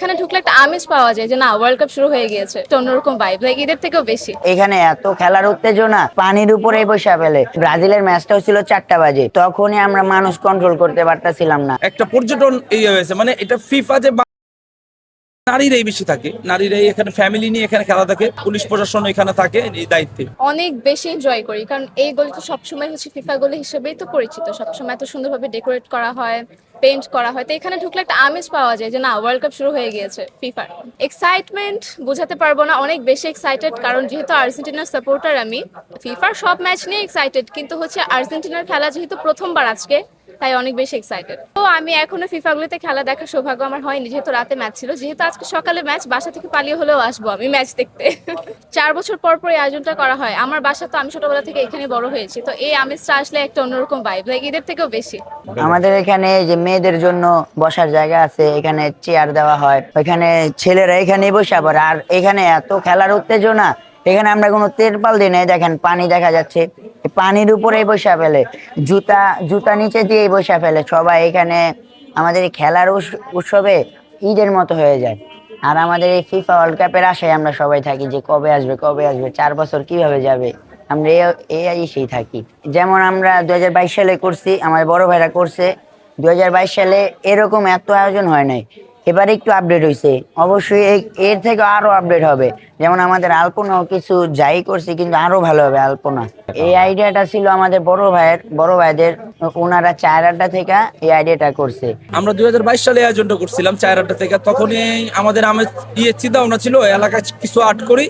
এখানে ঢুকলে একটা আমেজ পাওয়া যায় যে না ওয়ার্ল্ড কাপ শুরু হয়ে গিয়েছে, একটা অন্যরকম ভাইব, লাইক ঈদের থেকেও বেশি। এখানে এত খেলার উত্তেজনা, পানির উপরে বসে ফেলে। ব্রাজিলের ম্যাচটাও ছিল 4টা বাজে, তখনই আমরা মানুষ কন্ট্রোল করতে পারতাছিলাম না। একটা পর্যটন এই হয়েছে, মানে এটা ফিফা যে নারীরাই বেশি থাকে, নারীরাই এখানে ফ্যামিলি নিয়ে এখানে খেলা থাকে, পুলিশ প্রশাসন এখানে থাকে এই দায়িত্বে। অনেক বেশি এনজয় করি, কারণ এই গলি তো সবসময় হচ্ছে ফিফা গলি হিসেবেই তো পরিচিত, সবসময় এত সুন্দরভাবে ডেকোরেট করা হয়, পেইন্ট করা হয়, তো এখানে ঢুকলে একটা আমেজ পাওয়া যায় যে না ওয়ার্ল্ড কাপ শুরু হয়ে গিয়েছে। ফিফার এক্সাইটমেন্ট বোঝাতে পারবো না, অনেক বেশি এক্সাইটেড, কারণ যেহেতু আর্জেন্টিনার সাপোর্টার আমি, ফিফার সব ম্যাচ নিয়ে এক্সাইটেড, কিন্তু হচ্ছে আর্জেন্টিনার খেলা যেহেতু প্রথমবার আজকে, তাই অনেক বেশি এক্সাইটেড। তো আমি এখনো ফিফাগুলিতে খেলা দেখার সৌভাগ্য আমার হয়নি, যেহেতু রাতে ম্যাচ ছিল, যেহেতু আজকে সকালে ম্যাচ, বাসা থেকে পালিয়ে হলেও আসবো আমি ম্যাচ দেখতে। 4 বছর পর পর এই আয়োজনটা করা হয়। আমার বাসা তো, আমি ছোটবেলা থেকে এখানে বড় হয়েছি, তো এই আমেজটা আসলে একটা অন্যরকম ভাইব, লাইক ঈদের থেকেও বেশি। আমাদের এখানে যে মেয়েদের জন্য বসার জায়গা আছে, এখানে চেয়ার দেওয়া হয়, ওইখানে ছেলেরা এখানে বসে পড়ে। আর এখানে এত খেলার উত্তেজনা, এখানে আমরা কোনো তেরপাল দিই নাই, দেখেন পানি দেখা যাচ্ছে, পানির উপরে বসে ফেলে, জুতা জুতা নিচে দিয়ে বসে ফেলে সবাই। এখানে আমাদের এই খেলার উৎসবে ঈদের মতো হয়ে যায়। আর আমাদের এই ফিফা ওয়ার্ল্ড কাপের আশায় আমরা সবাই থাকি যে কবে আসবে কবে আসবে, 4 বছর কিভাবে যাবে, আমরা এই আশায় থাকি। যেমন আমরা 2022 সালে করছি, আমার বড় ভাইরা করছে। 2022 সালে এরকম এত আয়োজন হয় নাই, এবার একটু আপডেট হয়েছে। অবশ্যই এর থেকে আরো আপডেট হবে। যেমন আমাদের আলপনাও কিছু যাই করছে, কিন্তু আরো ভালো হবে আলপনা। এই আইডিয়াটা ছিল আমাদের বড় ভাইদের, ওনারা 4 আড্ডা থেকে এই আইডিয়াটা করছে। আমরা 2022 সালে আয়োজনটা করছিলাম 4 আড্ডা থেকে, তখনই আমাদের চিন্তা ভাবনা ছিল এলাকায় কিছু আর্ট করি,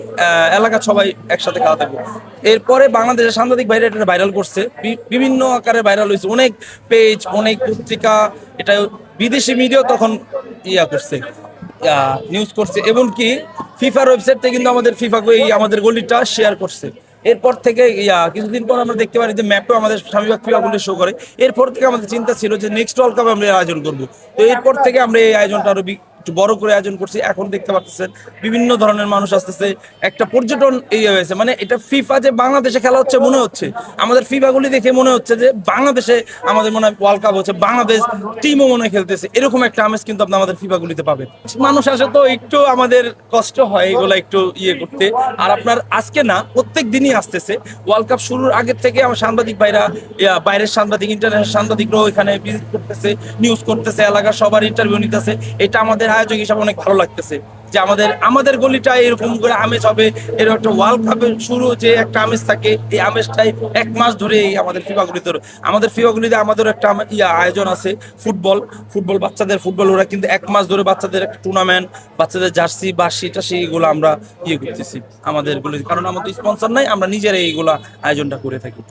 এলাকা সবাই একসাথে খাওয়া থাকবো। এরপরে বাংলাদেশের সাংবাদিক ভাইরা এটা ভাইরাল করছে, বিভিন্ন আকারে ভাইরাল হয়েছে, অনেক পেজ, অনেক পত্রিকা, এটা বিদেশি মিডিয়া তখন করছে, নিউজ করছে, এমনকি ফিফার ওয়েবসাইট থেকে কিন্তু আমাদের আমাদের গলিটা শেয়ার করছে। এরপর থেকে কিছুদিন পর আমরা দেখতে পারি যে ম্যাপও আমাদের স্বামীবাগ ফিফা গলি শো করে। এরপর থেকে আমাদের চিন্তা ছিল যে নেক্সট ওয়ার্ল্ড কাপে আমরা আয়োজন করবো। তো এরপর থেকে আমরা এই আয়োজনটা আরো একটু বড় করে আয়োজন করছি। এখন দেখতে পাচ্ছেন বিভিন্ন ধরনের মানুষ আসতেছে, একটা পর্যটন এই হয়েছে, মানে এটা ফিফা যে বাংলাদেশে খেলা হচ্ছে মনে হচ্ছে, আমাদের ফিফাগুলি দেখে মনে হচ্ছে যে বাংলাদেশে আমাদের মনে হয় ওয়ার্ল্ড কাপ হচ্ছে, বাংলাদেশ টিমও মনে হয় খেলতেছে, এরকম একটা আমেজ কিন্তু আপনি আমাদের ফিফাগুলিতে পাবেন। মানুষ আসে তো একটু আমাদের কষ্ট হয় এগুলো একটু করতে। আর আপনার আজকে না, প্রত্যেক দিনই আসতেছে। ওয়ার্ল্ড কাপ শুরুর আগের থেকে আমার সাংবাদিক ভাইরা, বাইরের সাংবাদিক, ইন্টারন্যাশনাল সাংবাদিকরাও এখানে ভিজিট করতেছে, নিউজ করতেছে, এলাকার সবার ইন্টারভিউ নিতেছে। এটা আমাদের আয়োজক হিসাবে অনেক ভালো লাগতেছে যে আমাদের গলিটা এরকম করে আমেজ হবে, এরকম একটা ওয়ার্ল্ড কাপের শুরু যে একটা আমেজ থাকে, এই আমেজটাই 1 মাস ধরে আমাদের ফিফাগুলিতে আমাদের একটা আয়োজন আছে। ফুটবল বাচ্চাদের ফুটবল, ওরা কিন্তু 1 মাস ধরে বাচ্চাদের একটা টুর্নামেন্ট, বাচ্চাদের জার্সি বার্সি টাসি এগুলো আমরা করতেছি আমাদের গলিতে, কারণ আমাদের স্পন্সর নাই, আমরা নিজেরাই এইগুলা আয়োজনটা করে থাকি।